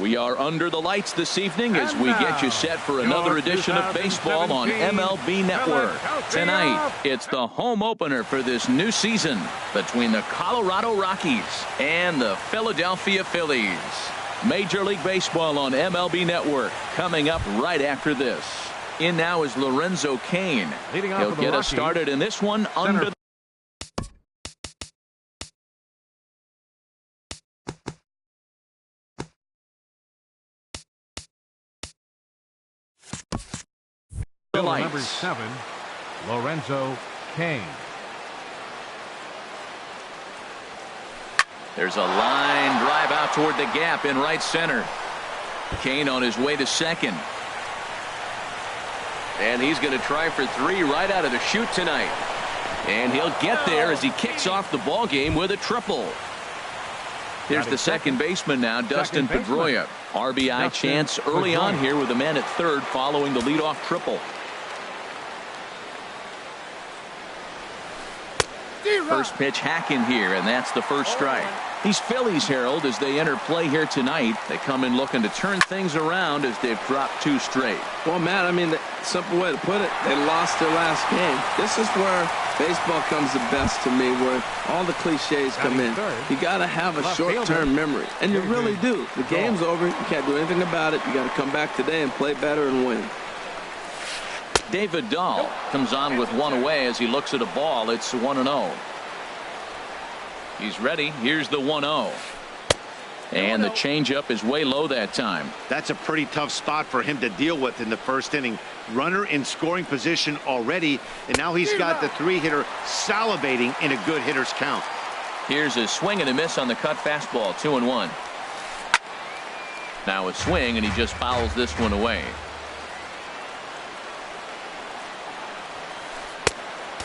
We are under the lights this evening as we get you set for another edition of baseball on MLB Network. Tonight, it's the home opener for this new season between the Colorado Rockies and the Philadelphia Phillies. Major League Baseball on MLB Network coming up right after this. In now is Lorenzo Cain. He'll get us started in this one under the lights. Number 7, Lorenzo Cain. There's a line drive out toward the gap in right center. Cain on his way to second. And he's going to try for 3 right out of the chute tonight. And he'll get there as he kicks off the ball game with a triple. Here's the second baseman now, Dustin Pedroia. RBI chance early on here with a man at third following the leadoff triple. First pitch hacking here, and that's the first strike. These Phillies, Harold, as they enter play here tonight, they come in looking to turn things around as they've dropped 2 straight. Well, Matt, I mean, the simple way to put it, they lost their last game. This is where baseball comes the best to me, where all the cliches come in. You got to have a short-term memory, and you really do. The game's over. You can't do anything about it. You got to come back today and play better and win. David Dahl comes on with 1 away as he looks at a ball. It's 1-0. He's ready. Here's the 1-0. And the changeup is way low that time. That's a pretty tough spot for him to deal with in the first inning. Runner in scoring position already, and now he's got the 3-hitter salivating in a good hitter's count. Here's a swing and a miss on the cut fastball. 2-1. Now a swing, and he just fouls this one away.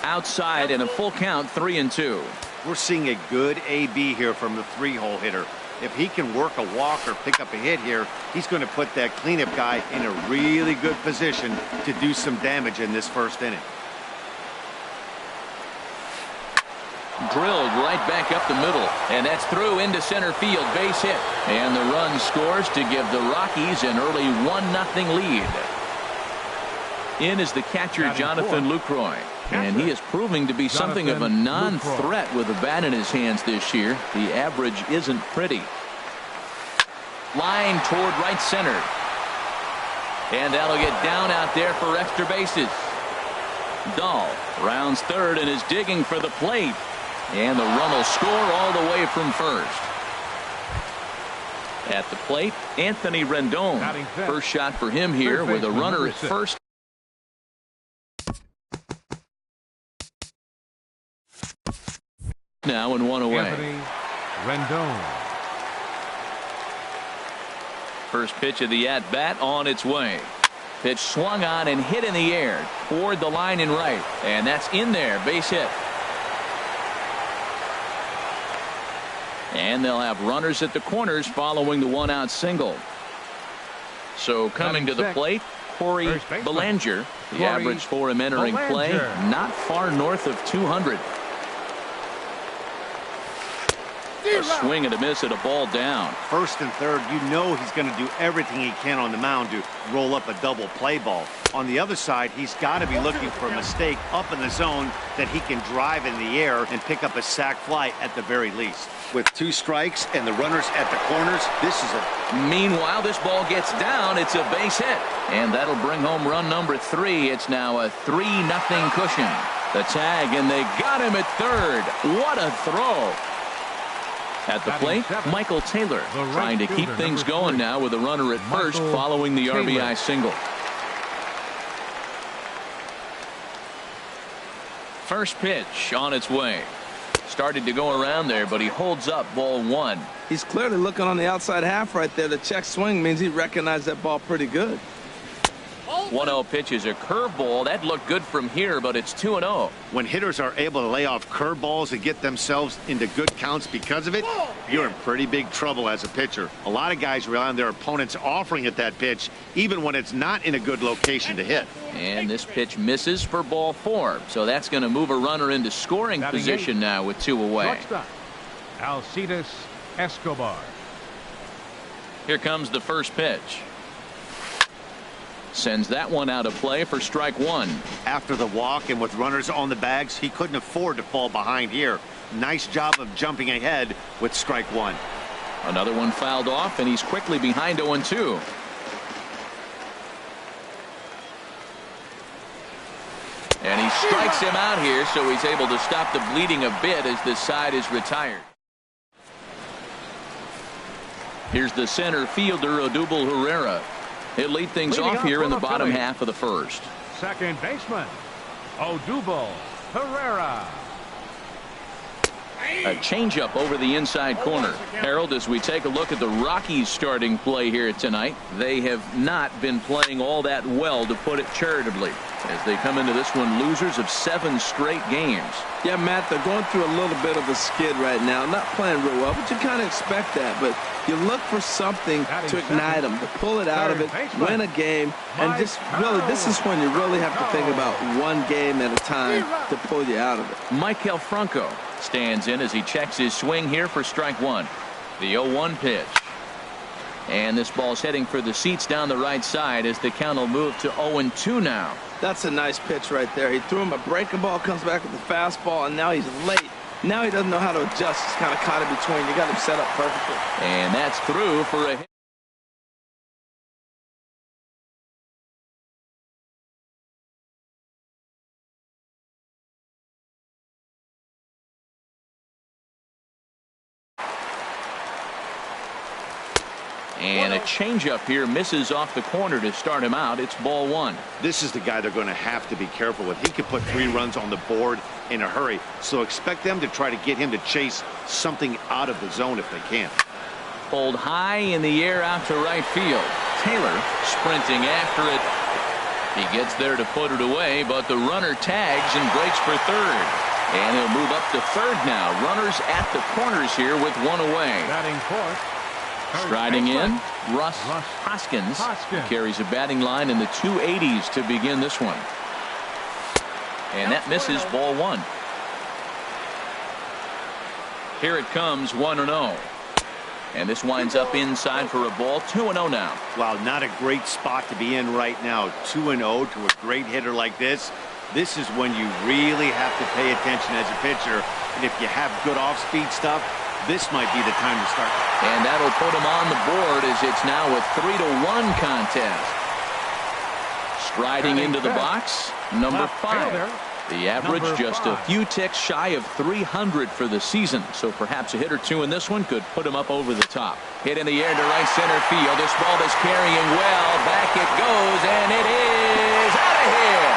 Outside and a full count, 3-2. We're seeing a good AB here from the 3-hole hitter. If he can work a walk or pick up a hit here, he's going to put that cleanup guy in a really good position to do some damage in this first inning. Drilled right back up the middle, and that's through into center field, base hit. And the run scores to give the Rockies an early 1-0 lead. In is the catcher, Jonathan Lucroy. And he is proving to be something of a non-threat with a bat in his hands this year. The average isn't pretty. Line toward right center. And that'll get down out there for extra bases. Dahl rounds third and is digging for the plate. And the run will score all the way from first. At the plate, Anthony Rendon. First shot for him here with a runner at first. Now and 1 away. Anthony Rendon. First pitch of the at-bat on its way. Pitch swung on and hit in the air toward the line in right. And that's in there. Base hit. And they'll have runners at the corners following the 1-out single. So coming to the plate, Corey Bellinger. The average for him entering play, not far north of 200. A swing and a miss at a ball down. First and third, you know he's going to do everything he can on the mound to roll up a double play ball. On the other side, he's got to be looking for a mistake up in the zone that he can drive in the air and pick up a sac fly at the very least. With 2 strikes and the runners at the corners, this is a... Meanwhile, this ball gets down. It's a base hit. And that'll bring home run number 3. It's now a 3-0 cushion. The tag, and they got him at third. What a throw. At the plate, Michael Taylor trying to keep things going now with a runner at first following the RBI single. First pitch on its way. Started to go around there, but he holds up ball 1. He's clearly looking on the outside half right there. The check swing means he recognized that ball pretty good. 1-0 pitch is a curveball. That looked good from here, but it's 2-0. When hitters are able to lay off curveballs and get themselves into good counts because of it, you're in pretty big trouble as a pitcher. A lot of guys rely on their opponents offering at that pitch, even when it's not in a good location to hit. And this pitch misses for ball 4. So that's going to move a runner into scoring position now with 2 away. Alcides Escobar. Here comes the first pitch. Sends that one out of play for strike one. After the walk and with runners on the bags, he couldn't afford to fall behind here. Nice job of jumping ahead with strike one. Another one fouled off, and he's quickly behind 0-2. And he strikes him out here, so he's able to stop the bleeding a bit as this side is retired. Here's the center fielder, Odubel Herrera. He'll lead things off here in the bottom half of the first. Second baseman, Odubel Herrera. A changeup over the inside corner. Harold, as we take a look at the Rockies starting play here tonight, they have not been playing all that well, to put it charitably, as they come into this one losers of 7 straight games. Yeah, Matt, they're going through a little bit of a skid right now. Not playing real well, but you kind of expect that. But you look for something to ignite them, to pull it out of it, win a game, and just really, this is when you really have to think about one game at a time to pull you out of it. Maikel Franco stands in as he checks his swing here for strike one. The 0-1 pitch. And this ball's heading for the seats down the right side as the count will move to 0-2 now. That's a nice pitch right there. He threw him a breaking ball, comes back with the fastball, and now he's late. Now he doesn't know how to adjust. He's kind of caught in between. You got him set up perfectly. And that's through for a hit. And a changeup here misses off the corner to start him out. It's ball one. This is the guy they're going to have to be careful with. He could put 3 runs on the board in a hurry, so expect them to try to get him to chase something out of the zone if they can. Pulled high in the air out to right field. Taylor sprinting after it. He gets there to put it away, but the runner tags and breaks for third. And he'll move up to third now. Runners at the corners here with one away. Batting fourth. Striding in, Russ Hoskins carries a batting line in the 280s to begin this one. And that misses ball one. Here it comes, 1-0. And this winds up inside for a ball, 2-0 now. Wow, not a great spot to be in right now. 2-0 to a great hitter like this. This is when you really have to pay attention as a pitcher. And if you have good off-speed stuff, this might be the time to start. And that'll put him on the board as it's now a 3-1 contest. Striding into the box, number 5. The average just a few ticks shy of 300 for the season. So perhaps a hit or two in this one could put him up over the top. Hit in the air to right center field. This ball is carrying well. Back it goes, and it is out of here.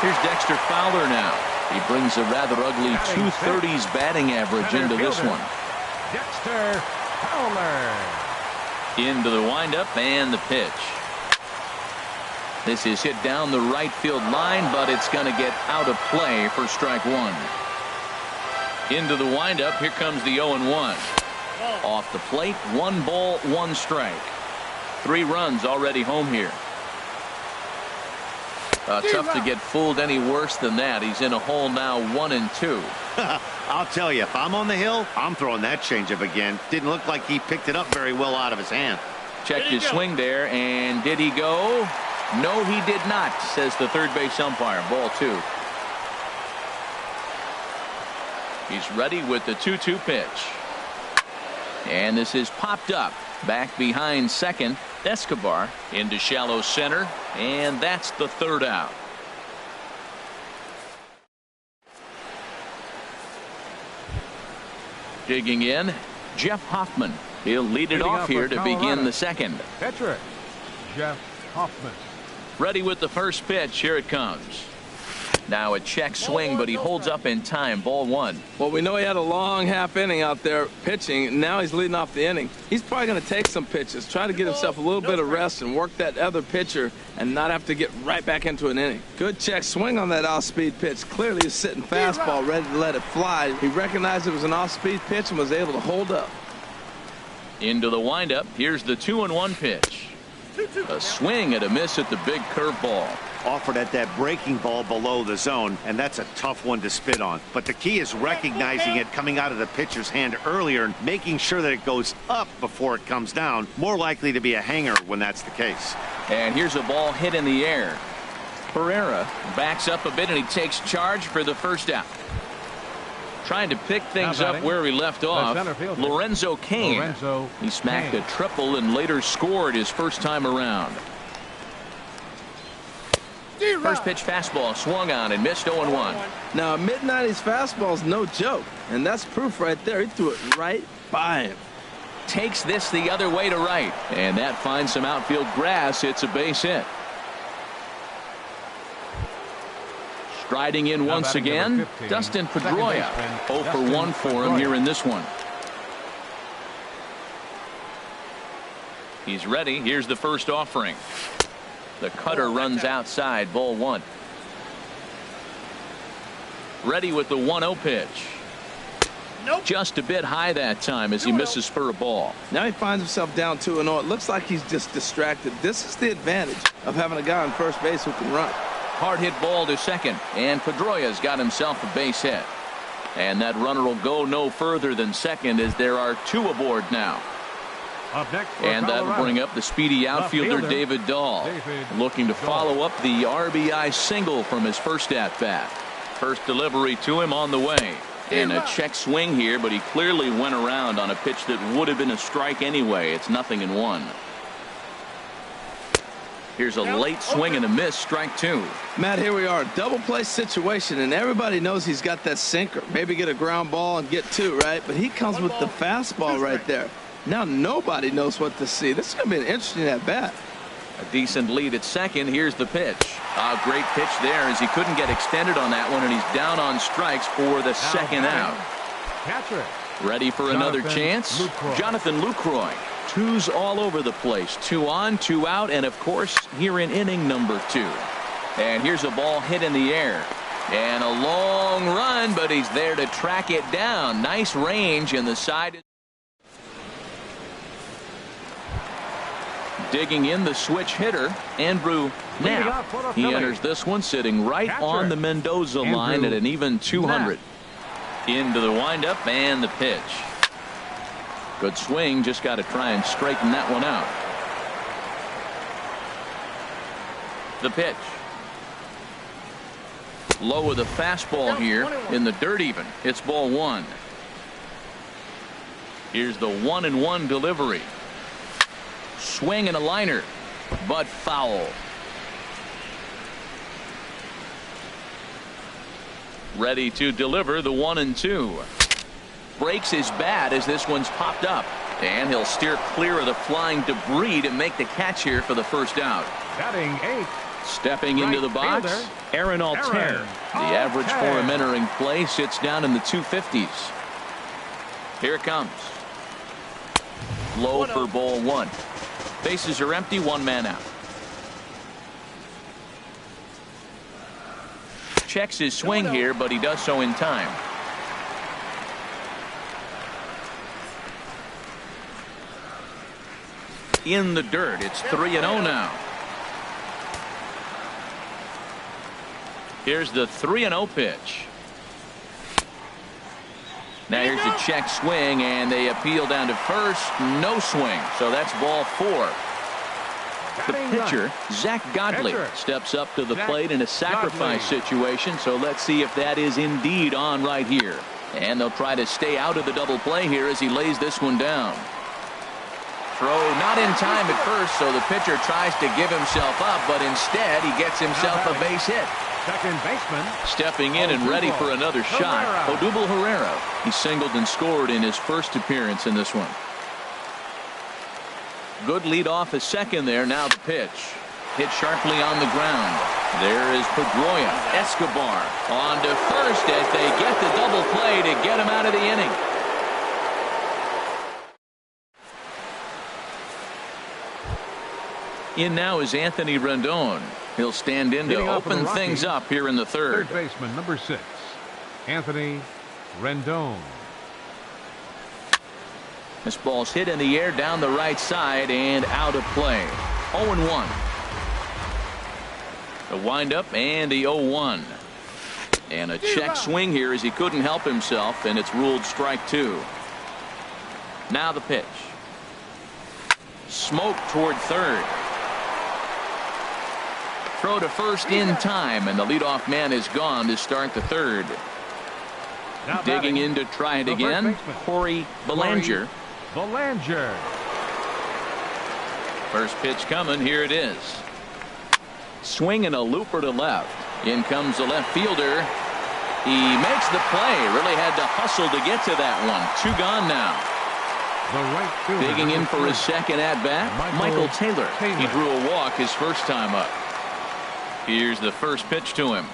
Here's Dexter Fowler now. He brings a rather ugly 230s batting average into this one. Dexter Fowler. Into the windup and the pitch. This is hit down the right field line, but it's going to get out of play for strike one. Into the windup. Here comes the 0-1. Off the plate, 1 ball, 1 strike. 3 runs already home here. Tough to get fooled any worse than that. He's in a hole now, 1-2. I'll tell you, if I'm on the hill, I'm throwing that changeup again. Didn't look like he picked it up very well out of his hand. Checked his swing there, and did he go? No, he did not, says the third base umpire. Ball 2. He's ready with the 2-2 pitch. And this is popped up. Back behind second. Escobar into shallow center, and that's the third out. Digging in, Jeff Hoffman. He'll lead it off here to begin the second. Pitcher, Jeff Hoffman. Ready with the first pitch. Here it comes. Now a check swing, but he holds up in time. Ball 1. Well, we know he had a long half inning out there pitching. Now he's leading off the inning. He's probably going to take some pitches, try to get himself a little bit of rest and work that other pitcher and not have to get right back into an inning. Good check swing on that off-speed pitch. Clearly he's sitting fastball ready to let it fly. He recognized it was an off-speed pitch and was able to hold up. Into the windup. Here's the 2-1 pitch. A swing and a miss at the big curveball. offered at that breaking ball below the zone, and that's a tough one to spit on. But the key is recognizing it coming out of the pitcher's hand earlier and making sure that it goes up before it comes down. More likely to be a hanger when that's the case. And here's a ball hit in the air. Herrera backs up a bit and he takes charge for the first out. Trying to pick things up where he left off. Lorenzo Cain. He smacked a triple and later scored his first time around. First pitch fastball swung on and missed 0-1. Now a mid-90s fastball is no joke, and that's proof right there. He threw it right by him. Takes this the other way to right, and that finds some outfield grass. It's a base hit. Striding in once again, Dustin Pedroia. 0 for 1 for him here in this one. He's ready. Here's the first offering. The cutter runs outside, ball 1. Ready with the 1-0 pitch. Just a bit high that time as he misses for a ball. Now he finds himself down 2-0. It looks like he's just distracted. This is the advantage of having a guy on first base who can run. Hard hit ball to second, and Pedroia's got himself a base hit. And that runner will go no further than second as there are 2 aboard now. And that'll bring up the speedy outfielder David Dahl, looking to follow up the RBI single from his first at-bat. First delivery to him on the way. And a check swing here, but he clearly went around on a pitch that would have been a strike anyway. It's 0-1. Here's a late swing and a miss, strike 2. Matt, here we are, double play situation, and everybody knows he's got that sinker. Maybe get a ground ball and get 2, right? But he comes with the fastball right there. Now nobody knows what to see. This is going to be an interesting at-bat. A decent lead at second. Here's the pitch. A great pitch there as he couldn't get extended on that one, and he's down on strikes for the second out. Ready for another chance? Jonathan Lucroy. 2s all over the place. 2 on, 2 out, and of course here in inning number 2. And here's a ball hit in the air. And a long run, but he's there to track it down. Nice range, and the side. Digging in the switch hitter, Andrew Knapp. He enters this one sitting right on the Mendoza line at an even 200. Into the windup and the pitch. Good swing, just got to try and straighten that one out. The pitch. Low with a fastball here in the dirt even. It's ball 1. Here's the 1-1 delivery. Swing and a liner, but foul. Ready to deliver the 1-2. Breaks his bat as this one's popped up, and he'll steer clear of the flying debris to make the catch here for the first out. Batting 8. Stepping into the box, Aaron Altair. The average for him entering play sits down in the 250s. Here it comes. Low for ball 1. Bases are empty, 1 man out. Checks his swing here, but he does so in time. In the dirt, it's 3-0 now. Here's the 3-0 pitch. Now here's the check swing, and they appeal down to first. No swing, so that's ball 4. The pitcher, Zach Godley, steps up to the plate in a sacrifice situation, so let's see if that is indeed on right here. And they'll try to stay out of the double play here as he lays this one down. Throw not in time at first, so the pitcher tries to give himself up, but instead he gets himself a base hit. Second baseman. Stepping in and ready for another shot, Odubel Herrera. He singled and scored in his first appearance in this one. Good lead off a second there. Now the pitch. Hit sharply on the ground. There is Pedroia. Escobar on to first as they get the double play to get him out of the inning. In now is Anthony Rendon. He'll stand in to open things up here in the third. Third baseman, number 6, Anthony Rendon. This ball's hit in the air down the right side and out of play. 0-1. The windup and the 0-1. And a check swing here as he couldn't help himself, and it's ruled strike 2. Now the pitch. Smoke toward third. Throw to first in time, and the leadoff man is gone to start the third. Digging in to try it again, Corey Belanger. First pitch coming. Here it is. Swinging a looper to left. In comes the left fielder. He makes the play. Really had to hustle to get to that one. 2 gone now. Digging in for his second at bat, Michael Taylor. He drew a walk his first time up. Here's the first pitch to him.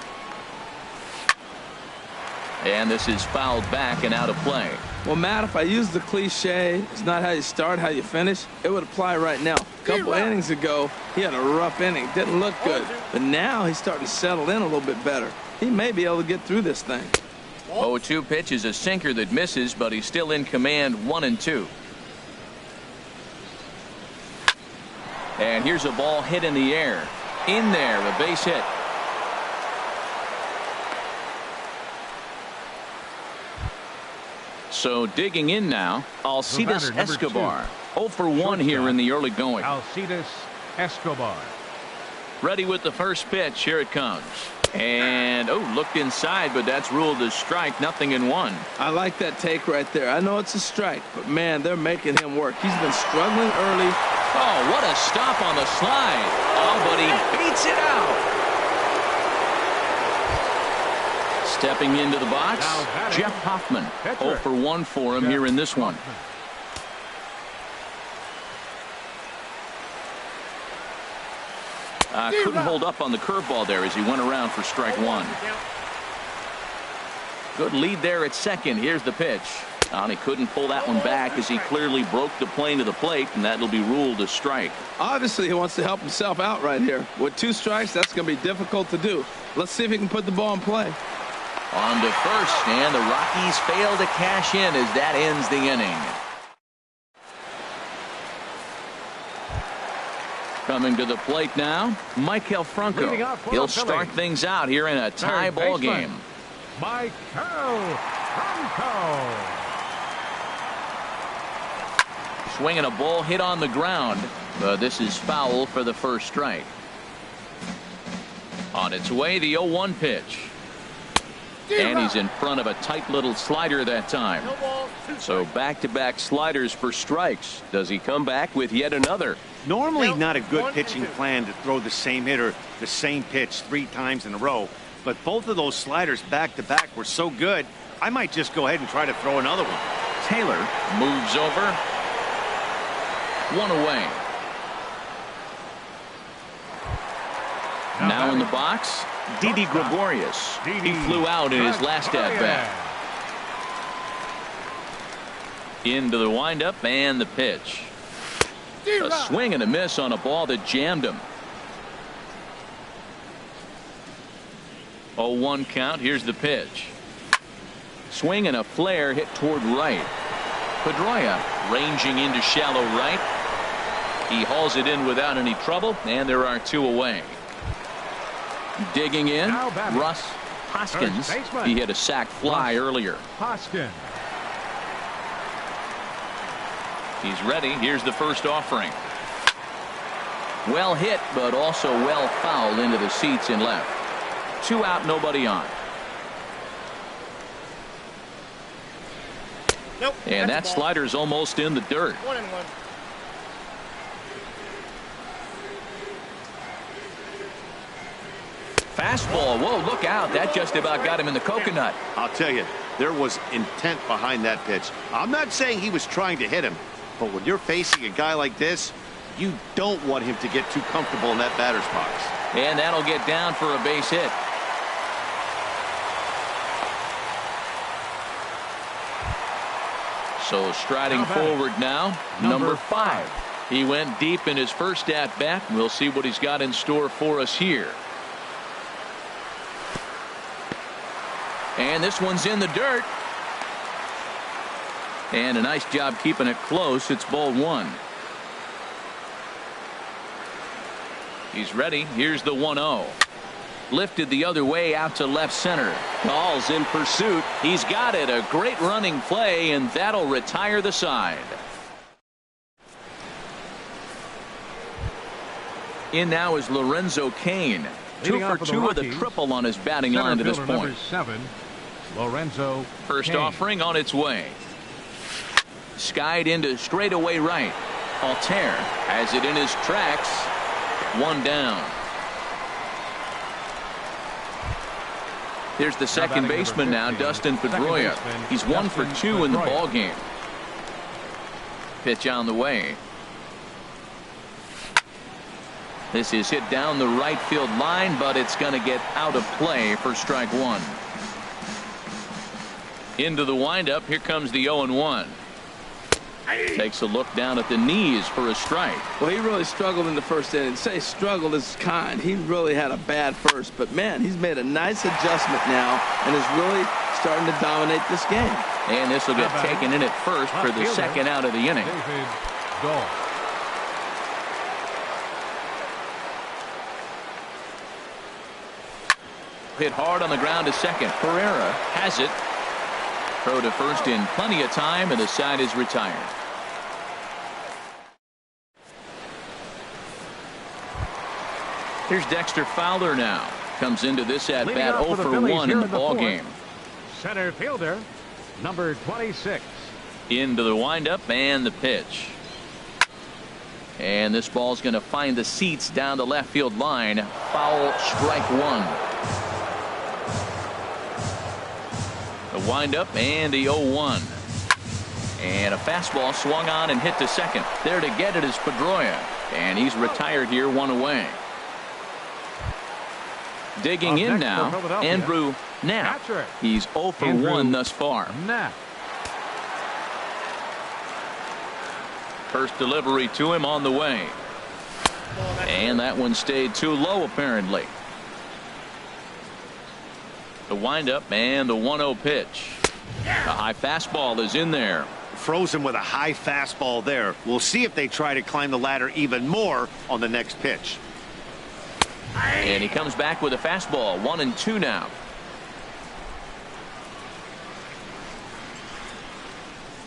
And this is fouled back and out of play. Well, Matt, if I use the cliche, it's not how you start, how you finish, it would apply right now. A couple innings ago, he had a rough inning. Didn't look good. But now he's starting to settle in a little bit better. He may be able to get through this thing. 0-2 pitch is a sinker that misses, but he's still in command. 1-2. And here's a ball hit in the air. In there, a base hit. So digging in now, Alcides Escobar. 0 for 1 here in the early going. Alcides Escobar. Ready with the first pitch. Here it comes. And looked inside, but that's ruled as strike. 0-1. I like that take right there. I know it's a strike, but man, they're making him work. He's been struggling early. Oh, what a stop on the slide. Oh, but he beats it out. Stepping into the box, Jeff Hoffman. 0 for 1 for him here in this one. Couldn't hold up on the curveball there as he went around for strike 1. Good lead there at second. Here's the pitch. And he couldn't pull that one back as he clearly broke the plane to the plate, and that'll be ruled a strike. Obviously, he wants to help himself out right here. With 2 strikes, that's going to be difficult to do. Let's see if he can put the ball in play. On to first, and the Rockies fail to cash in as that ends the inning. Coming to the plate now, Maikel Franco. He'll start things out here in a tie ball game. Maikel Franco. Swinging a ball hit on the ground. This is foul for the first strike. On its way, the 0-1 pitch. And he's in front of a tight little slider that time. So back-to-back sliders for strikes. Does he come back with yet another? Normally not a good pitching plan to throw the same hitter the same pitch 3 times in a row. But both of those sliders back-to-back were so good, I might just go ahead and try to throw another one. Taylor moves over. 1 away. Now in the box, Didi Gregorius. He flew out in his last at-bat. Into the windup and the pitch. A swing and a miss on a ball that jammed him. 0-1 count. Here's the pitch. Swing and a flare hit toward right. Pedroia ranging into shallow right. He hauls it in without any trouble, and there are 2 away. Digging in, Russ Hoskins. He hit a sac fly earlier. Hoskins. He's ready. Here's the first offering. Well hit, but also well fouled into the seats in left. 2 out, nobody on. Nope, and that slider's almost in the dirt. 1-1. Fastball. Whoa, look out. That just about got him in the coconut. I'll tell you, there was intent behind that pitch. I'm not saying he was trying to hit him, but when you're facing a guy like this, you don't want him to get too comfortable in that batter's box. And that'll get down for a base hit. So striding forward now, number 5. He went deep in his first at-bat. We'll see what he's got in store for us here. And this one's in the dirt. And a nice job keeping it close. It's ball 1. He's ready. Here's the 1-0. Lifted the other way out to left center. Ball's in pursuit. He's got it. A great running play, and that'll retire the side. In now is Lorenzo Cain. 2 for 2 with a triple on his batting line to this point. Lorenzo First Cain. offering on its way. Skied into straightaway right. Altair has it in his tracks. 1 down. Here's the second baseman now, Dustin Pedroia. He's 1 for 2 in the ball game. Pitch on the way. This is hit down the right field line, but it's going to get out of play for strike 1. Into the windup. Here comes the 0-1. Takes a look down at the knees for a strike. Well, he really struggled in the first inning. Say struggled is kind. He really had a bad first, but man, he's made a nice adjustment now and is really starting to dominate this game. And this will get taken in at first for the second out of the inning. David Dahl. Hit hard on the ground to second. Pereira has it. Throw to first in plenty of time, and the side is retired. Here's Dexter Fowler now. Comes into this at bat 0 for 1 in the ball game. Center fielder, number 26. Into the windup and the pitch. And this ball's going to find the seats down the left field line. Foul, strike 1. The windup and the 0-1. And a fastball swung on and hit to second. There to get it is Pedroia. And he's retired here, 1 away. Digging in now, Andrew Knapp. He's 0 for 1 thus far. Knapp. First delivery to him on the way. And that one stayed too low apparently. The windup and the 1-0 pitch. The high fastball is in there. Frozen with a high fastball there. We'll see if they try to climb the ladder even more on the next pitch. And he comes back with a fastball. 1-2 now.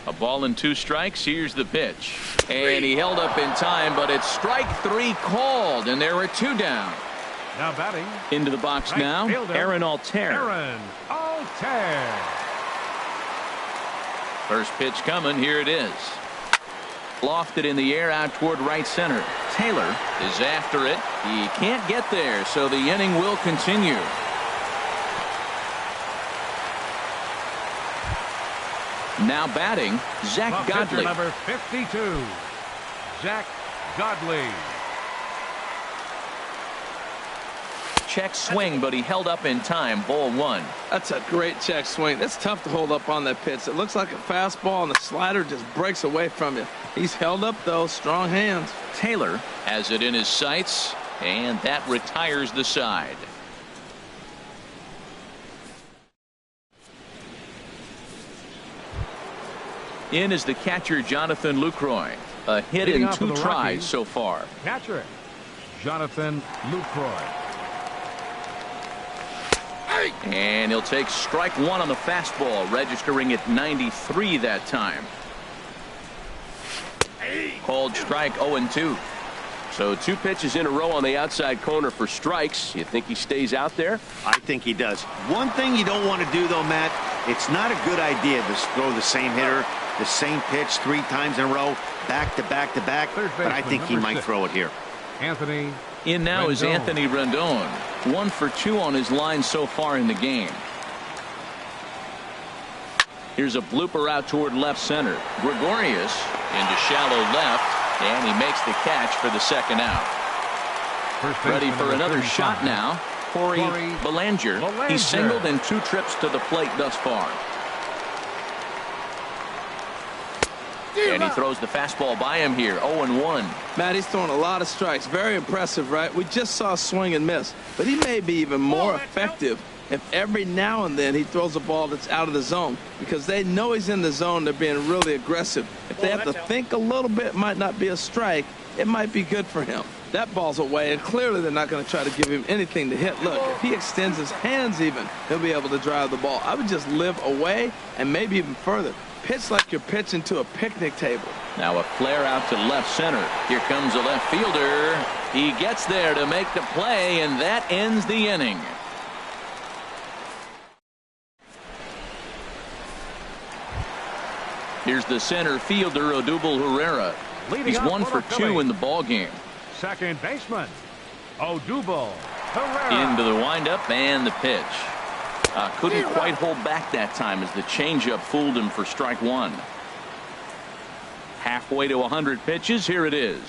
A ball and 2 strikes. Here's the pitch. And he held up in time, but it's strike 3 called, and there are 2 down. Now batting. Into the box Right now, fielder, Aaron Altair. Aaron Altair. First pitch coming. Here it is. Lofted in the air out toward right center. Taylor is after it. He can't get there, so the inning will continue. Now batting, Zach Godley. Number 52, Zach Godley. Check swing, but he held up in time. Ball 1. That's a great check swing. That's tough to hold up on that pitch. It looks like a fastball, and the slider just breaks away from you. He's held up, though. Strong hands. Taylor has it in his sights, and that retires the side. In is the catcher, Jonathan Lucroy. A hit in 2 tries so far. Catcher, Jonathan Lucroy. And he'll take strike 1 on the fastball, registering at 93 that time. Called strike 0-2. So 2 pitches in a row on the outside corner for strikes. You think he stays out there? I think he does. One thing you don't want to do, though, Matt, it's not a good idea to throw the same hitter, the same pitch 3 times in a row, back to back to back. But I think he might throw it here. Anthony. In now is Anthony Rendon. 1 for 2 on his line so far in the game. Here's a blooper out toward left center. Gregorius into shallow left, and he makes the catch for the second out. Ready for another shot now. Corey Belanger. He's singled in 2 trips to the plate thus far. And he throws the fastball by him here. 0-1. Matt, he's throwing a lot of strikes. Very impressive, right? We just saw a swing and miss. But he may be even more effective if every now and then he throws a ball that's out of the zone. Because they know he's in the zone. They're being really aggressive. If they have to think a little bit, it might not be a strike. It might be good for him. That ball's away, and clearly they're not going to try to give him anything to hit. Look, if he extends his hands even, he'll be able to drive the ball. I would just live away and maybe even further. Pitch like you're pitching to a picnic table. Now a flare out to left center. Here comes a left fielder. He gets there to make the play, and that ends the inning. Here's the center fielder, Odubel Herrera. He's 1 for 2 in the ball game. Second baseman, Odubel Herrera. Into the windup and the pitch. Couldn't quite hold back that time as the changeup fooled him for strike 1. Halfway to 100 pitches. Here it is.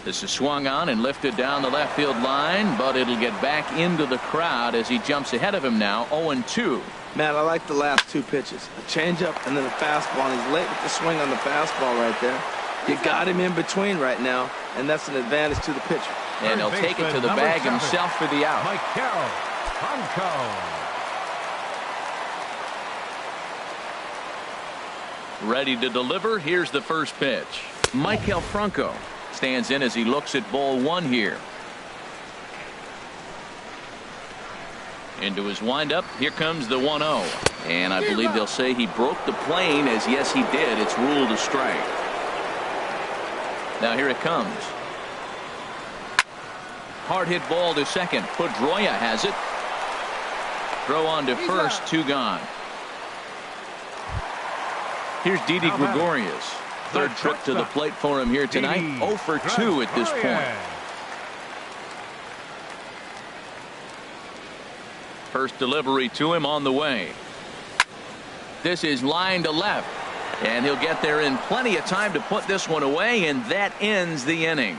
This is swung on and lifted down the left field line, but it'll get back into the crowd as he jumps ahead of him now. 0-2. Man, I like the last 2 pitches. A changeup and then a fastball. And he's late with the swing on the fastball right there. You got him in between right now, and that's an advantage to the pitcher. And he'll take it to the bag himself for the out. Michael Franco. Ready to deliver. Here's the first pitch. Michael Franco stands in as he looks at ball 1 here. Into his windup. Here comes the 1-0. And I believe they'll say he broke the plane, as yes he did. It's ruled a strike. Now here it comes. Hard hit ball to second. Pedroia has it. Throw on to first. 2 gone. Here's Didi Gregorius. Third trip to the plate for him here tonight. 0 for 2 at this point. First delivery to him on the way. This is line to left. And he'll get there in plenty of time to put this one away, and that ends the inning.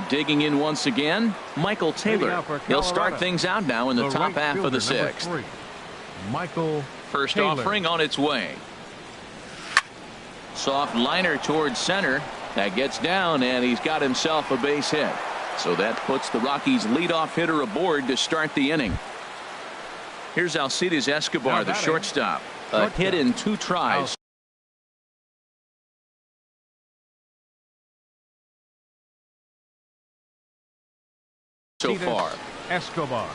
Digging in once again, Michael Taylor. He'll start things out now in the top half of the 6th. Michael First Taylor. offering on its way. Soft liner towards center. That gets down, and he's got himself a base hit. So that puts the Rockies' leadoff hitter aboard to start the inning. Here's Alcides Escobar, the shortstop. A hit in 2 tries. So far. Escobar.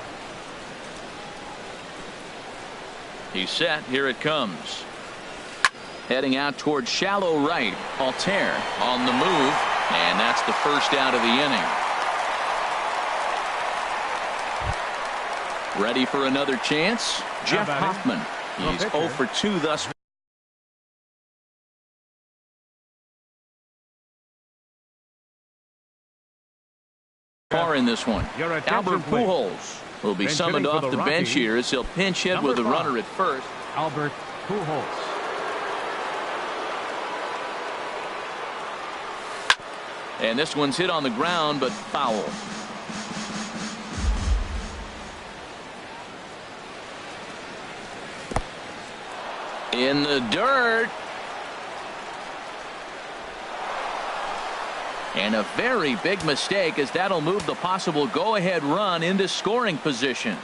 He's set. Here it comes. Heading out towards shallow right. Altair on the move. And that's the first out of the inning. Ready for another chance? Jeff Hoffman. He's 0 for 2 thus far in this one. Albert Pujols will be summoned off the bench here as he'll pinch hit with a runner at first. Albert Pujols. And this one's hit on the ground, but foul. In the dirt. And a very big mistake, as that'll move the possible go-ahead run into scoring position.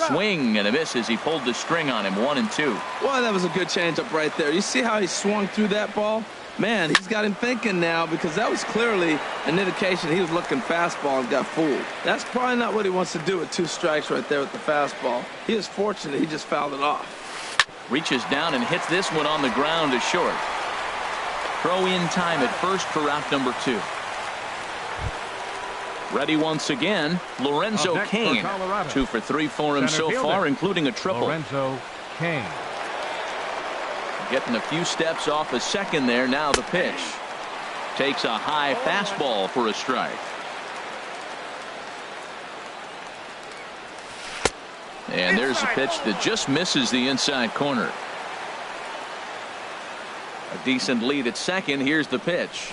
Swing and a miss as he pulled the string on him. 1-2. Well, that was a good changeup right there. You see how he swung through that ball? Man, he's got him thinking now, because that was clearly an indication he was looking fastball and got fooled. That's probably not what he wants to do with 2 strikes right there with the fastball. He is fortunate he just fouled it off. Reaches down and hits this one on the ground to short. Throw in time at first for out number 2. Ready once again, Lorenzo Cain. 2 for 3 for him so far, including a triple. Lorenzo Cain. Getting a few steps off a second there. Now the pitch. Takes a high fastball for a strike. And there's a pitch that just misses the inside corner. A decent lead at second. Here's the pitch.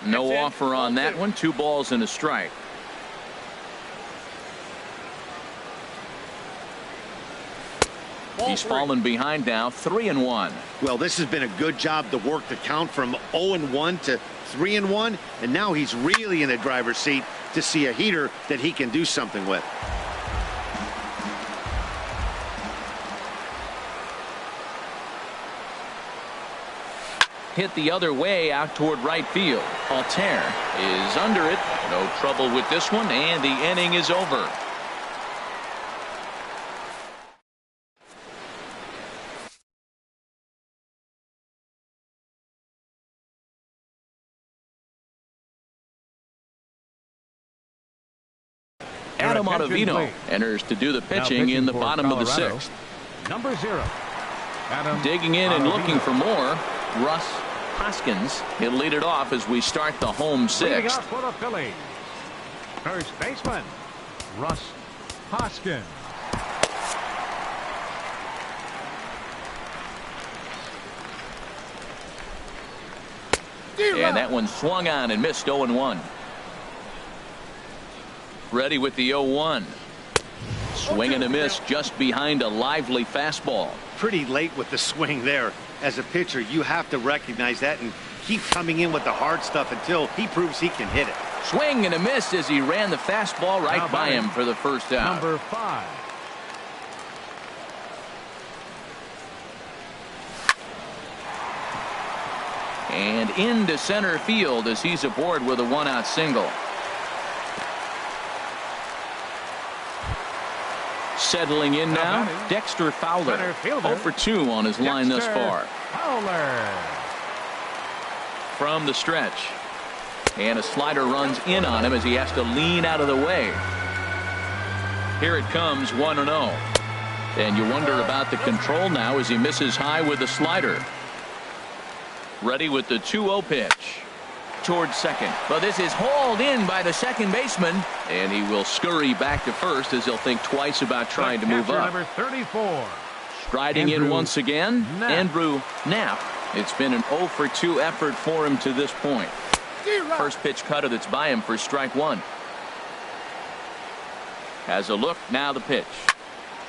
No offer on that one. 2 balls and a strike. He's fallen behind now. 3-1. Well, this has been a good job to work the count from 0-1 to 3-1, and now he's really in the driver's seat to see a heater that he can do something with. hit the other way out toward right field. Altair is under it. No trouble with this one, and the inning is over. Adam Ottavino enters to do the pitching in the bottom of the sixth. Number 0. Adam Digging in and Ottavino. looking for more. Russ Hoskins. He'll lead it off as we start the home Leading sixth. up for the Phillies. First baseman, Russ Hoskins. And that one swung on and missed 0-1. Ready with the 0-1. Swing and a miss just behind a lively fastball. Pretty late with the swing there. As a pitcher, you have to recognize that and keep coming in with the hard stuff until he proves he can hit it. Swing and a miss as he ran the fastball right Now by batting, him for the first out. Number 5. And into center field as he's aboard with a 1-out single. Settling in now, batting, Dexter Fowler. center fielder, 0 for 2 on his line thus Dexter far. Fowler. From the stretch. And a slider runs in on him as he has to lean out of the way. Here it comes, 1-0. And you wonder about the control now as he misses high with the slider. Ready with the 2-0 pitch. Towards second. But this is hauled in by the second baseman. And he will scurry back to first as he'll think twice about trying to move up. Number 34. Striding in Andrew once again, Knapp. Andrew Knapp. It's been an 0 for 2 effort for him to this point. First pitch cutter that's by him for strike 1. Has a look, now the pitch.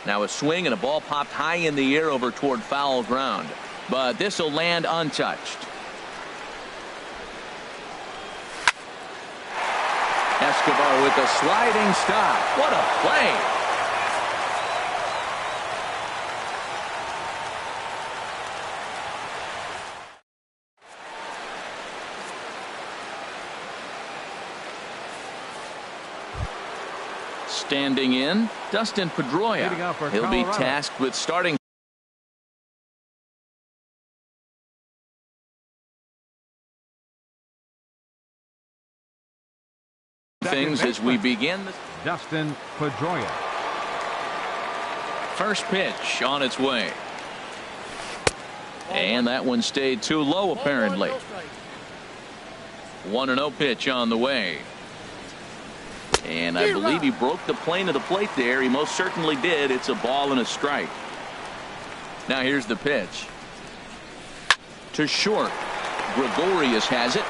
Now a swing and a ball popped high in the air over toward foul ground. But this will land untouched. Escobar with a sliding stop. What a play. Standing in, Dustin Pedroia. Leading off for He'll be Colorado. tasked with starting things as we begin. Dustin Pedroia. First pitch on its way. And that one stayed too low apparently. 1-0 pitch on the way. And I believe he broke the plane of the plate there. He most certainly did. It's a ball and a strike. Now here's the pitch. To short. Gregorius has it.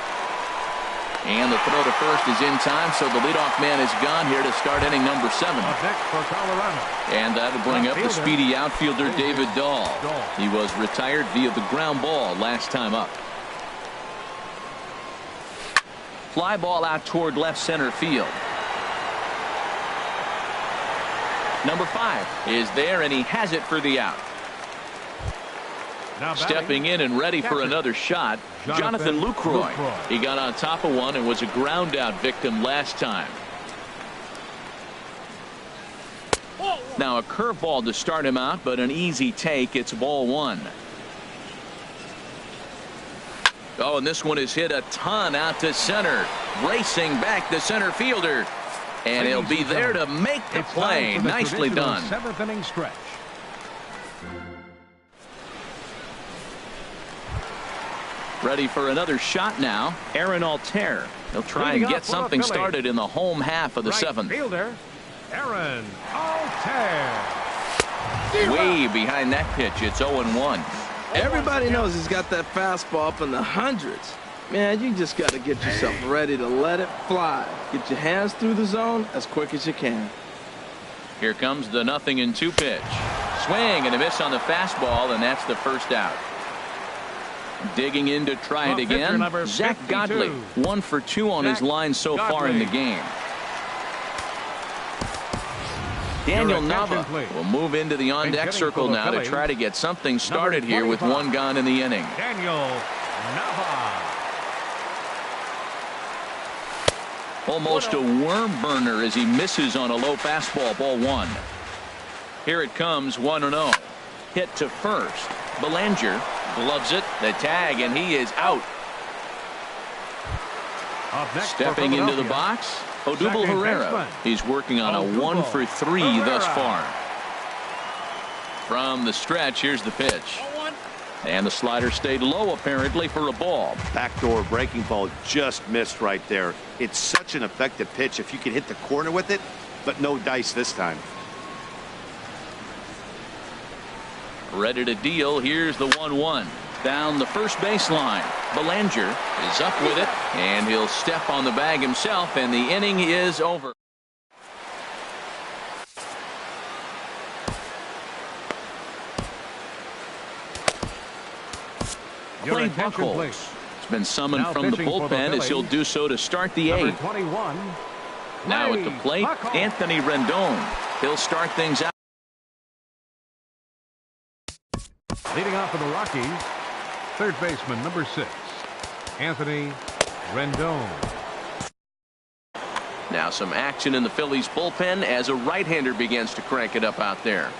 And the throw to first is in time, so the leadoff man is gone here to start inning number 7. Up next for Colorado. And that'll bring up the Outfielder. speedy outfielder David Dahl. Dahl. He was retired via the ground ball last time up. Fly ball out toward left center field. Number 5 is there, and he has it for the out. Now batting, Stepping in and ready for catcher, another shot, Jonathan Jonathan Lucroy. Lucroy. He got on top of one and was a ground out victim last time. Now a curveball to start him out, but an easy take. It's ball 1. Oh, and this one is hit a ton out to center. Racing back the center fielder. And he'll be there to make the It's play. time for the Nicely traditional done. 7th inning stretch. Ready for another shot now. Aaron Altair. He'll try and Leading get off for the something Phillies. started in the home half of the Right 7th. fielder, Aaron Altair. Way behind that pitch. It's 0-1. Everybody knows he's got that fastball up in the hundreds. Man, you just got to get yourself ready to let it fly. Get your hands through the zone as quick as you can. Here comes the 0-2 pitch. Swing and a miss on the fastball, and that's the first out. Digging in to try it The pitcher, again. number Zach 52. Godley, 1 for 2 on his Zach line so far in the Godley. game. Daniel Your attention, Nava please. will move into the on-deck Hitting circle for the now to Phillies, try to get something started here with 25. 1 gone in the inning. Daniel Almost a worm burner as he misses on a low fastball. Ball one. Here it comes, 1-0. Hit to first. Belanger gloves it, the tag, and he is out. Stepping into the box, Odubel Herrera. He's working on a 1-for-3 thus far. From the stretch, here's the pitch. And the slider stayed low, apparently, for a ball. Backdoor breaking ball just missed right there. It's such an effective pitch if you can hit the corner with it, but no dice this time. Ready to deal. Here's the 1-1. Down the first baseline. Belanger is up with it, and he'll step on the bag himself, and the inning is over. Clay Buchholz has been summoned from the bullpen as he'll do so to start the eighth. Now at the plate, Anthony Rendon. He'll start things out. Leading off for the Rockies, third baseman, number 6, Anthony Rendon. Now some action in the Phillies bullpen as a right-hander begins to crank it up out there.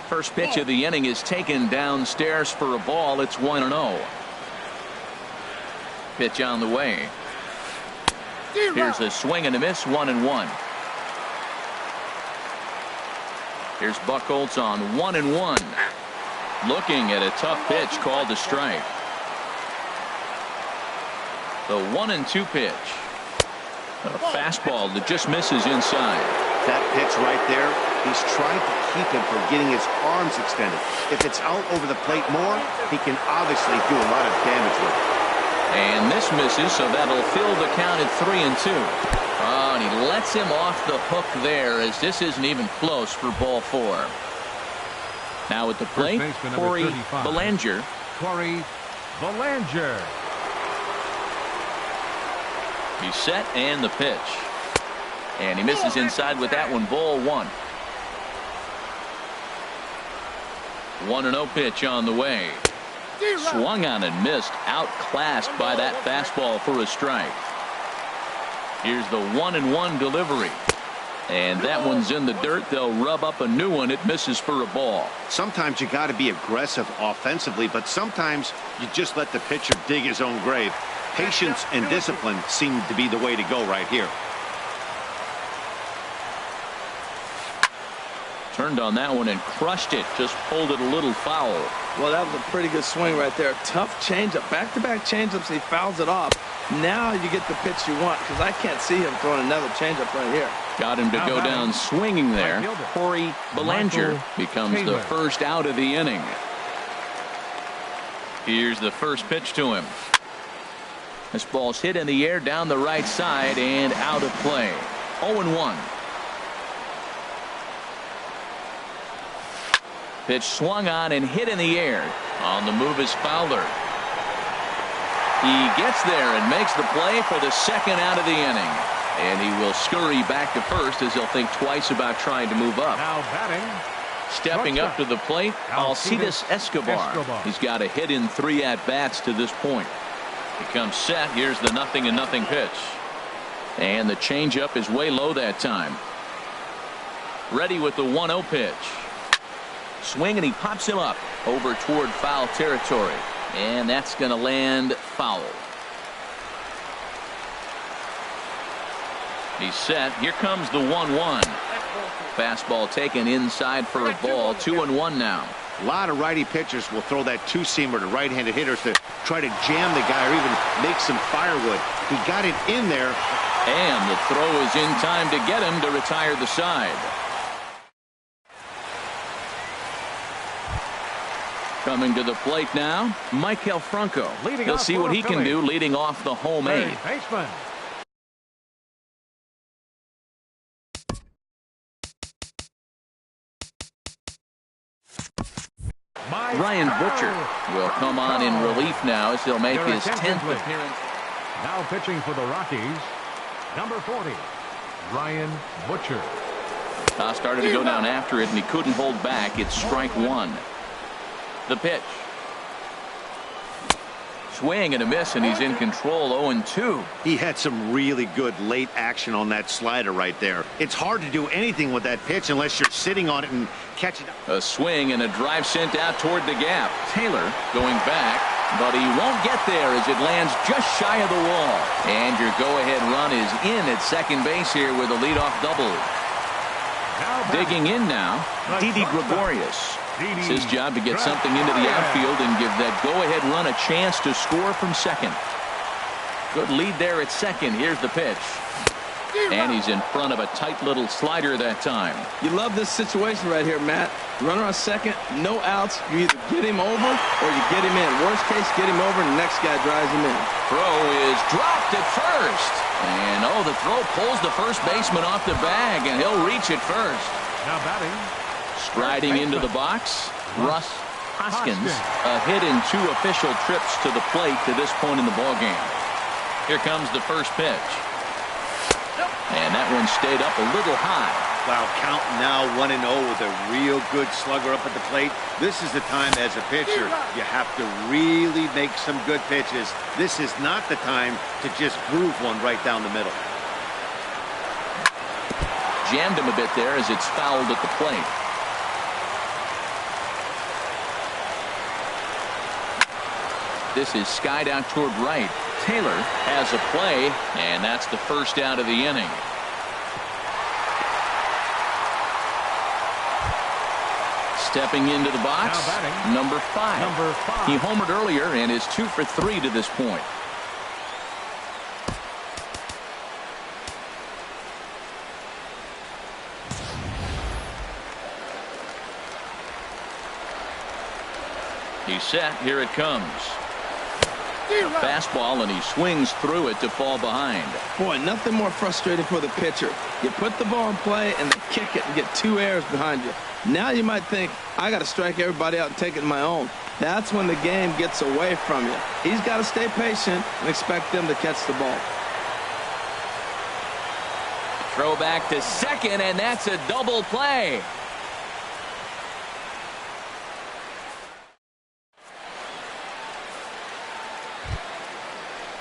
First pitch of the inning is taken downstairs for a ball. It's 1-0. Pitch on the way. Here's a swing and a miss, 1-1. Here's Buchholz on 1-1. Looking at a tough pitch called a strike. The 1-2 pitch. A fastball that just misses inside. That pitch right there, he's trying to keep him from getting his arms extended. If it's out over the plate more, he can obviously do a lot of damage with it. And this misses, so that'll fill the count at 3-2. Oh, and he lets him off the hook there as this isn't even close for ball 4. Now at the plate, Corey Belanger. Corey Belanger. He's set and the pitch. And he misses inside with that one, ball 1. 1-0 pitch on the way. Swung on and missed, outclassed by that fastball for a strike. Here's the 1-1 delivery. And that one's in the dirt. They'll rub up a new one. It misses for a ball. Sometimes you got to be aggressive offensively, but sometimes you just let the pitcher dig his own grave. Patience and discipline seem to be the way to go right here. Turned on that one and crushed it. Just pulled it a little foul. Well, that was a pretty good swing right there. Tough changeup. Back-to-back changeups. He fouls it off. Now you get the pitch you want, because I can't see him throwing another changeup right here. Got him to go down swinging there. Corey Belanger becomes the first out of the inning. Here's the first pitch to him. This ball's hit in the air down the right side and out of play. 0-1. Pitch swung on and hit in the air. On the move is Fowler. He gets there and makes the play for the second out of the inning. And he will scurry back to first as he'll think twice about trying to move up. Now batting. Stepping up to the plate, Alcides Escobar. He's got a hit in 3 at-bats to this point. He comes set. Here's the 0-0 pitch. And the changeup is way low that time. Ready with the 1-0 pitch. Swing, and he pops him up over toward foul territory. And that's going to land foul. He's set. Here comes the 1-1. Fastball taken inside for a ball. 2-1 now. A lot of righty pitchers will throw that two-seamer to right-handed hitters to try to jam the guy or even make some firewood. He got it in there. And the throw is in time to get him to retire the side. Coming to the plate now, Michael Franco. He'll see what he can do leading off the home 8th. Ryan Butcher will come on in relief now as he'll make his 10th appearance. Now pitching for the Rockies, number 40, Ryan Butcher. Started to go down after it, and he couldn't hold back. It's strike 1. The pitch. swing and a miss, and he's in control. 0-2. He had some really good late action on that slider right there. It's hard to do anything with that pitch unless you're sitting on it and catching it. A swing and a drive sent out toward the gap. Taylor going back, but he won't get there as it lands just shy of the wall. And your go-ahead run is in at second base here with a leadoff double. Digging in now, Didi Gregorius. It's his job to get something into the outfield and give that go-ahead run a chance to score from second. Good lead there at second. Here's the pitch. And he's in front of a tight little slider that time. You love this situation right here, Matt. Runner on second, no outs. You either get him over or you get him in. Worst case, get him over and the next guy drives him in. Throw is dropped at first. And the throw pulls the first baseman off the bag, and he'll reach it first. Now batting. Striding into the box, Russ Hoskins. A hit in 2 official trips to the plate to this point in the ballgame. Here comes the first pitch. And that one stayed up a little high. Wow, counting now 1-0 with a real good slugger up at the plate. This is the time as a pitcher you have to really make some good pitches. This is not the time to just groove one right down the middle. Jammed him a bit there as it's fouled at the plate. This is skied out toward right. Taylor has a play, and that's the first out of the inning. Stepping into the box, number 5. He homered earlier and is 2 for 3 to this point. He's set. Here it comes. A fastball, and he swings through it to fall behind. Boy, nothing more frustrating for the pitcher. You put the ball in play and then kick it and get 2 errors behind you. Now you might think, I got to strike everybody out and take it on my own. That's when the game gets away from you. He's got to stay patient and expect them to catch the ball. Throw back to second, and that's a double play.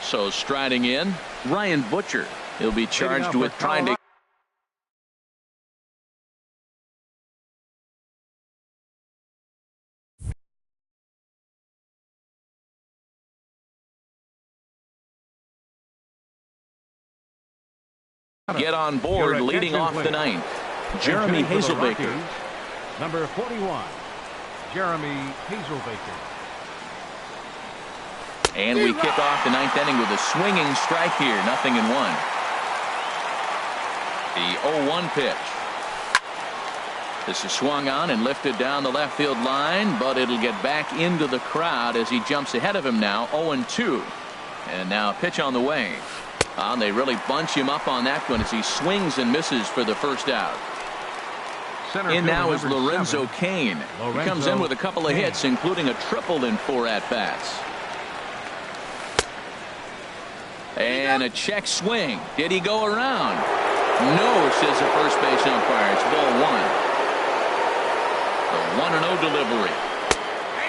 So striding in, Ryan Butcher. He'll be charged with trying to get on board leading off the ninth. Jeremy Hazelbaker. Number 41, Jeremy Hazelbaker. And we kick off the ninth inning with a swinging strike here. 0-1. The 0-1 pitch. This is swung on and lifted down the left field line, but it'll get back into the crowd as he jumps ahead of him now. 0-2. And now a pitch on the way. They really bunch him up on that one as he swings and misses for the first out. In now is Lorenzo Cain. He comes in with a couple of hits, including a triple in 4 at-bats. And a check swing. Did he go around? No, says the first base umpire. It's ball 1. The 1-0 delivery.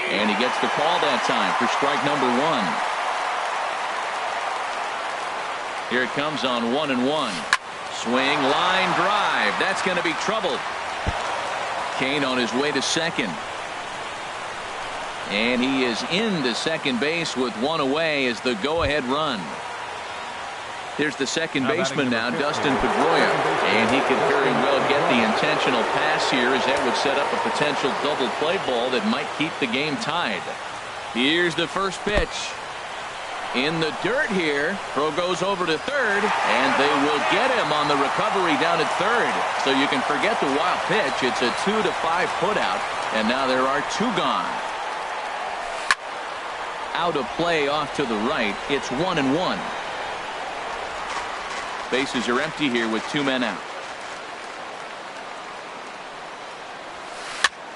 And he gets the call that time for strike number 1. Here it comes on 1-1. Swing, line drive. That's going to be trouble. Cain on his way to second. And he is into second base with 1 away as the go-ahead run. Here's the second baseman now, Dustin Pedroia. And he could very well get the intentional pass here as that would set up a potential double play ball that might keep the game tied. Here's the first pitch. In the dirt here. Throw goes over to third, and they will get him on the recovery down at third. So you can forget the wild pitch. It's a 2-5 putout, and now there are 2 gone. Out of play off to the right. It's 1-1. Bases are empty here with 2 men out.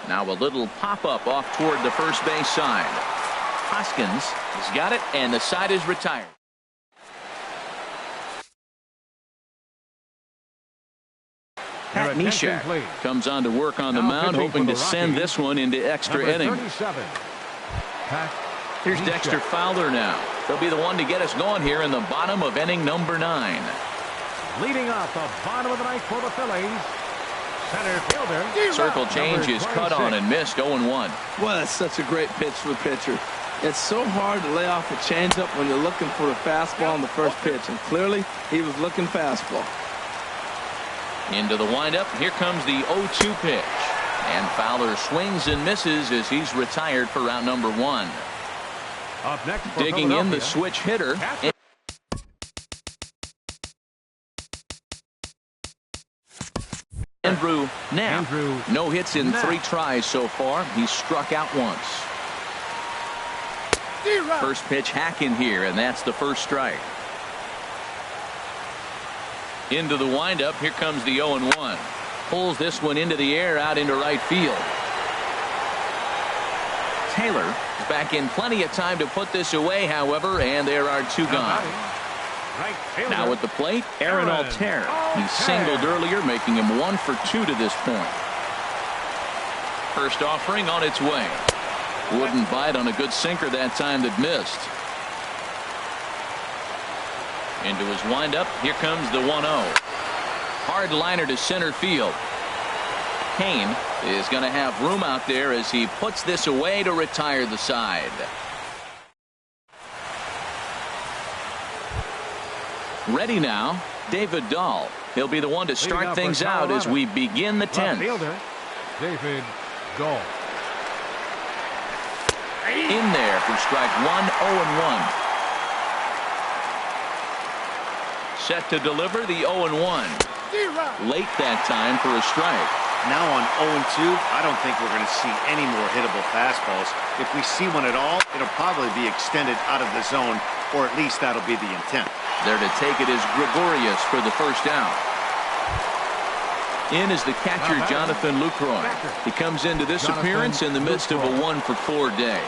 Now a little pop-up off toward the first base side. Hoskins has got it, and the side is retired. Pat Neshek comes on to work on the mound, hoping to send this one into extra innings. Pat Here's Dexter Fowler now. He'll be the one to get us going here in the bottom of inning number 9. Leading off the bottom of the ninth for the Phillies, center fielder. Circle change is cut on and missed. 0-1. Well, that's such a great pitch for a pitcher. It's so hard to lay off a changeup when you're looking for a fastball on the first pitch, and clearly he was looking fastball. Into the windup. Here comes the 0-2 pitch. And Fowler swings and misses as he's retired for round number 1. Up next for digging in the switch hitter. Andrew now. No hits in 3 tries so far. He's struck out once. First pitch hack in here, and that's the first strike. Into the windup. Here comes the 0-1. Pulls this one into the air out into right field. Taylor is back in plenty of time to put this away, however, and there are 2 gone. Now at the plate, Aaron Altair. He singled earlier, making him 1 for 2 to this point. First offering on its way. Wouldn't bite on a good sinker that time that missed. Into his windup. Here comes the 1-0. Hard liner to center field. Kane is going to have room out there as he puts this away to retire the side. Ready now, David Dahl. He'll be the one to start things out as we begin the 10th. David Dahl. In there for strike 1, 0-1. Set to deliver the 0-1. Late that time for a strike. Now on 0-2, I don't think we're going to see any more hittable fastballs. If we see one at all, it'll probably be extended out of the zone, or at least that'll be the intent. There to take it is Gregorius for the first out. In is the catcher, Jonathan Lucroy. He comes into this appearance in the midst of a 1 for 4 day.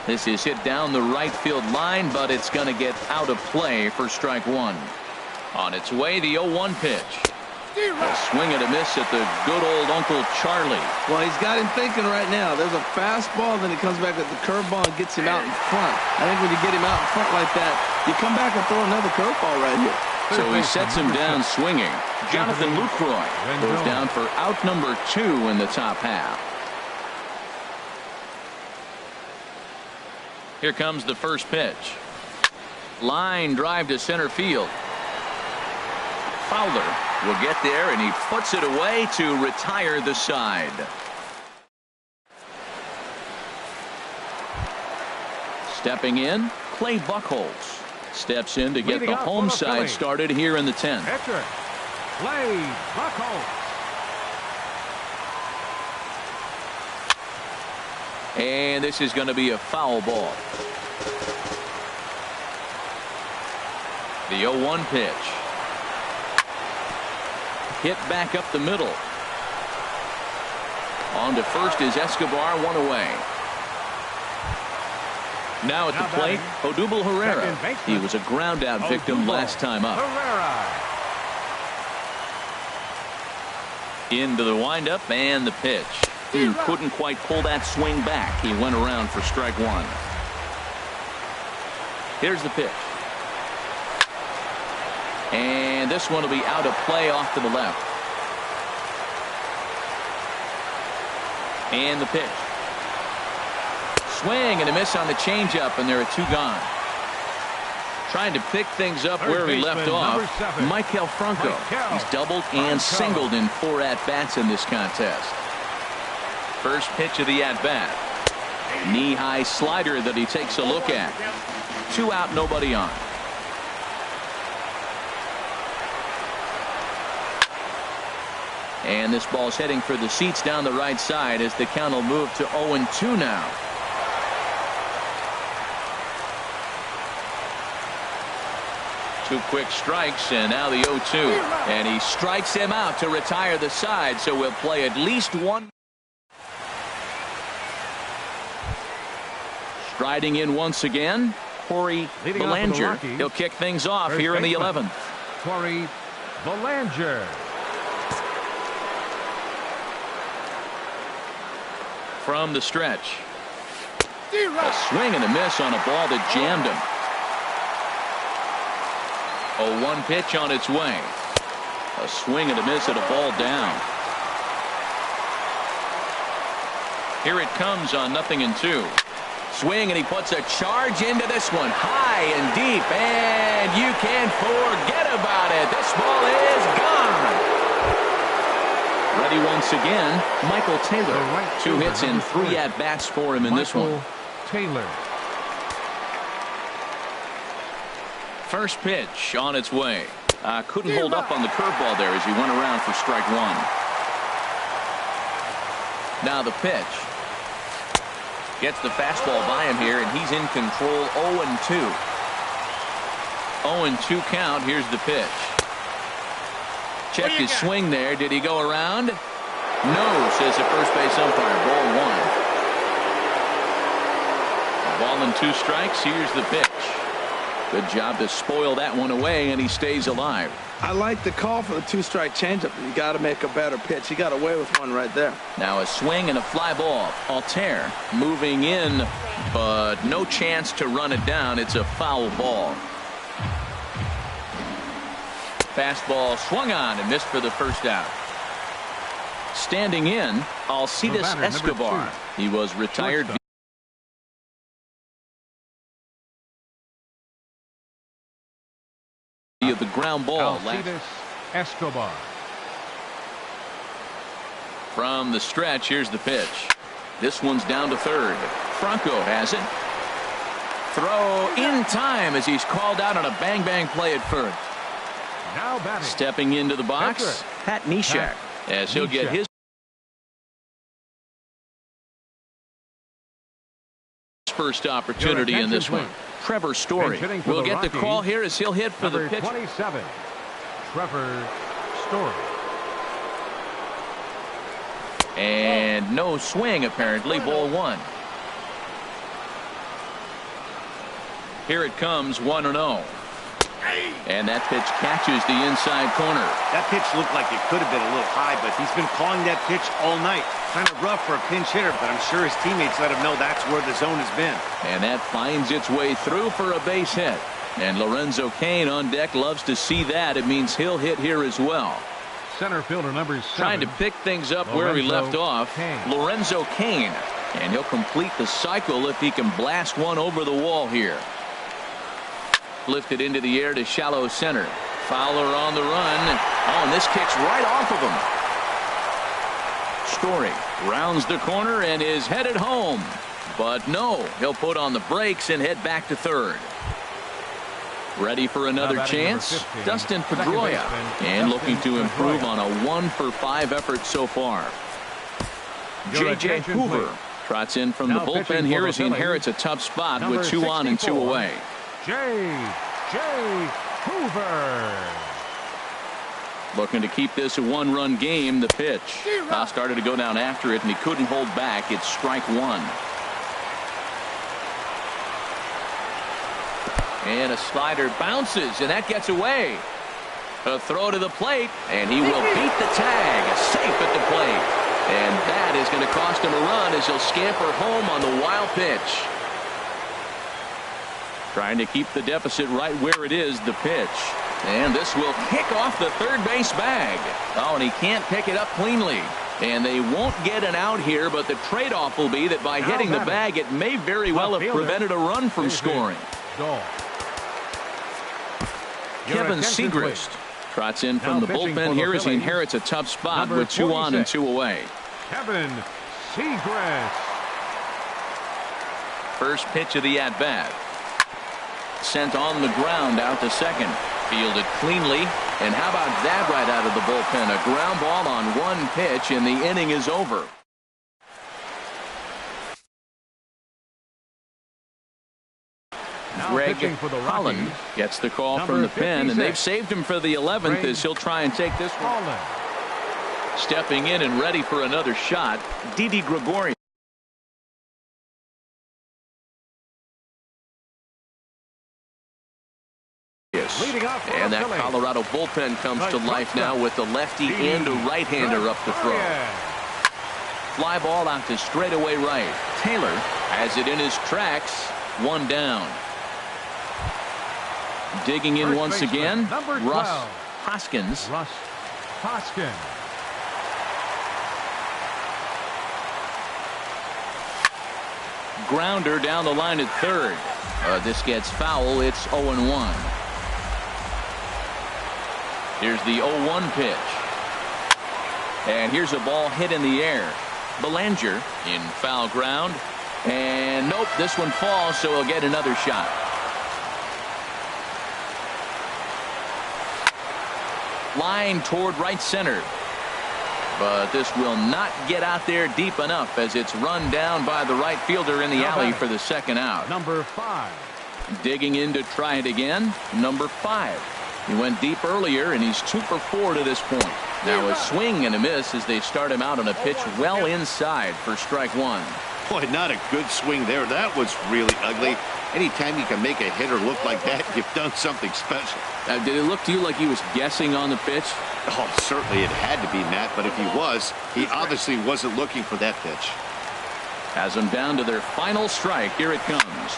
This is hit down the right field line, but it's going to get out of play for strike 1. On its way, the 0-1 pitch. A swing and a miss at the good old Uncle Charlie. Well, he's got him thinking right now. There's a fastball, then he comes back with the curveball and gets him out in front. I think when you get him out in front like that, you come back and throw another curveball right here. So he sets him down swinging. Jonathan Lucroy goes down for out number 2 in the top half. Here comes the first pitch. Line drive to center field. Fowler will get there, and he puts it away to retire the side. Stepping in, Clay Buchholz steps in to get the home side started here in the 10th. Pitcher, Clay Buchholz. And this is going to be a foul ball. The 0-1 pitch. Hit back up the middle. On to first is Escobar, 1 away. Now at the plate, Odubel Herrera. He was a ground out victim last time up. Into the windup and the pitch. He couldn't quite pull that swing back. He went around for strike 1. Here's the pitch. And this one will be out of play off to the left. And the pitch. Swing and a miss on the changeup, and there are 2 gone. Trying to pick things up where he left off, Maikel Franco. He's doubled and singled in 4 at-bats in this contest. First pitch of the at-bat. Knee-high slider that he takes a look at. 2 out, nobody on. And this ball's heading for the seats down the right side as the count will move to 0-2 now. Two quick strikes, and now the 0-2. And he strikes him out to retire the side, so we'll play at least 1. Striding in once again, Corey Belanger. He'll kick things off here in the 11th. Corey Belanger. From the stretch. A swing and a miss on a ball that jammed him. 0-1 pitch on its way. A swing and a miss at a ball down. Here it comes on 0-2. Swing, and he puts a charge into this one, high and deep, and you can forget about it. This ball is gone. Ready once again, Michael Taylor. 2 hits and 3 at-bats for him in this one. Taylor. First pitch on its way. Couldn't hold up on the curveball there as he went around for strike 1. Now the pitch. Gets the fastball by him here, and he's in control. 0-2. 0-2 count. Here's the pitch. Check his swing there. Did he go around? No, says the first base umpire. Ball 1. A ball and 2 strikes. Here's the pitch. Good job to spoil that one away, and he stays alive. I like the call for the 2-strike changeup. You got to make a better pitch. He got away with one right there. Now a swing and a fly ball. Altair moving in, but no chance to run it down. It's a foul ball. Fastball swung on and missed for the first out. Standing in, Alcides Escobar. He was retired via the ground ball. Alcides Escobar. From the stretch, here's the pitch. This one's down to third. Franco has it. Throw in time as he's called out on a bang-bang play at first. Now batting. Stepping into the box, Pat Neshek, as he'll get his first opportunity in this one. Trevor Story will get the call here as he'll hit for the pitch. 27, Trevor Story. And no swing, apparently. Ball 1. Here it comes, 1-0. And that pitch catches the inside corner. That pitch looked like it could have been a little high, but he's been calling that pitch all night. Kind of rough for a pinch hitter, but I'm sure his teammates let him know that's where the zone has been. And that finds its way through for a base hit. And Lorenzo Cain on deck loves to see that. It means he'll hit here as well. Center fielder number 7. Trying to pick things up where he left off. Lorenzo Cain. And he'll complete the cycle if he can blast one over the wall here. Lifted into the air to shallow center. Fowler on the run. Oh, and this kicks right off of him. Story rounds the corner and is headed home. But no, he'll put on the brakes and head back to third. Ready for another chance? Dustin Pedroia. And looking to improve on a 1-for-5 effort so far. J.J. Hoover trots in from the bullpen here as he inherits a tough spot with 2 on and 2 away. J.J. Hoover. Looking to keep this a 1-run game. The pitch. Started to go down after it, and he couldn't hold back. It's strike 1. And a slider bounces, and that gets away. A throw to the plate, and he will beat the tag. Safe at the plate. And that is going to cost him a run as he'll scamper home on the wild pitch. Trying to keep the deficit right where it is, the pitch. And this will kick off the third base bag. Oh, and he can't pick it up cleanly. And they won't get an out here, but the trade-off will be that by hitting the bag, it may very well have prevented a run from scoring. Kevin Segrist trots in from the bullpen here as he inherits a tough spot with 2 on and 2 away. Kevin Segrist. First pitch of the at-bat. Sent on the ground out to second. Fielded cleanly. And how about that right out of the bullpen? A ground ball on 1 pitch, and the inning is over. Greg Holland gets the call from the pen, and they've saved him for the 11th as he'll try and take this one. Stepping in and ready for another shot, Didi Gregorius. And that Colorado bullpen comes to life now with a lefty and a right-hander up to throw. fly ball out to straightaway right. Taylor has it in his tracks. One down. Digging in once again, Russ Hoskins. Russ Hoskins. Grounder down the line at third. This gets foul. It's 0-1. Here's the 0-1 pitch. And here's a ball hit in the air. Belanger in foul ground. And nope, this one falls, so he'll get another shot. Line toward right center. But this will not get out there deep enough as it's run down by the right fielder in the alley for the second out. Number 5. Digging in to try it again. Number 5. He went deep earlier, and he's 2 for 4 to this point. Now a swing and a miss as they start him out on a pitch well inside for strike 1. Boy, not a good swing there. That was really ugly. Anytime you can make a hitter look like that, you've done something special. Did it look to you like he was guessing on the pitch? Oh, certainly it had to be, Matt, but if he was, he obviously wasn't looking for that pitch. Has them down to their final strike. Here it comes.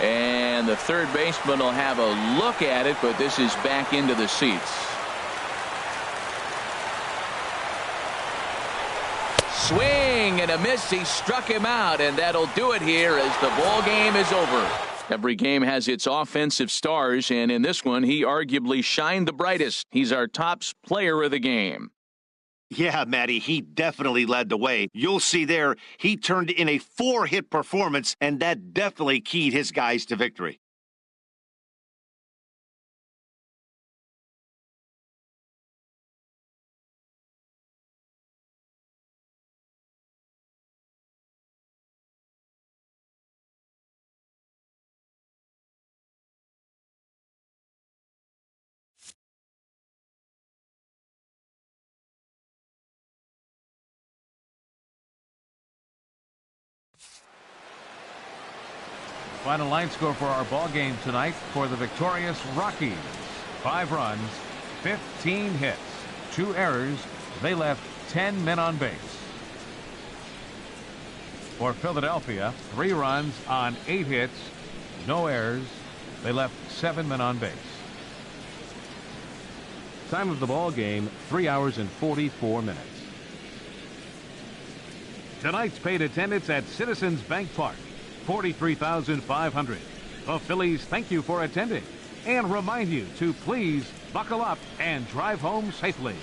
And the third baseman will have a look at it, but this is back into the seats. Swing and a miss. He struck him out, and that'll do it here as the ball game is over. Every game has its offensive stars, and in this one, he arguably shined the brightest. He's our top player of the game. Yeah, Matty, he definitely led the way. You'll see there, he turned in a 4-hit performance, and that definitely keyed his guys to victory. Final line score for our ball game tonight for the victorious Rockies. 5 runs, 15 hits, 2 errors. They left 10 men on base. For Philadelphia, 3 runs on 8 hits, no errors. They left 7 men on base. Time of the ball game, 3 hours and 44 minutes. Tonight's paid attendance at Citizens Bank Park, 43,500. The Phillies thank you for attending and remind you to please buckle up and drive home safely.